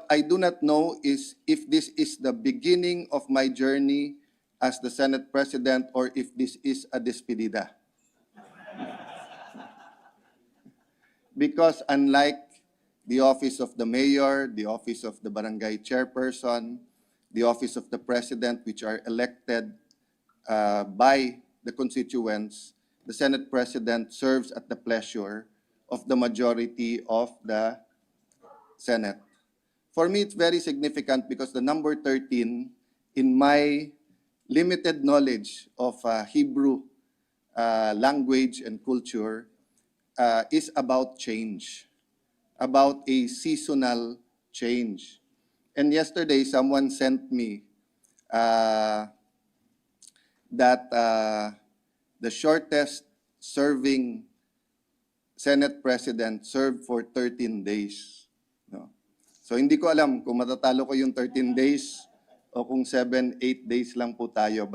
What I do not know is if this is the beginning of my journey as the Senate President or if this is a despedida. Because unlike the office of the mayor, the office of the barangay chairperson, the office of the president, which are elected by the constituents, the Senate President serves at the pleasure of the majority of the Senate. For me, it's very significant because the number 13, in my limited knowledge of Hebrew language and culture, is about change, about a seasonal change. And yesterday, someone sent me that the shortest serving Senate President served for 13 days. No? So hindi ko alam kung matatalo ko yung 13 days o kung 7, 8 days lang po tayo.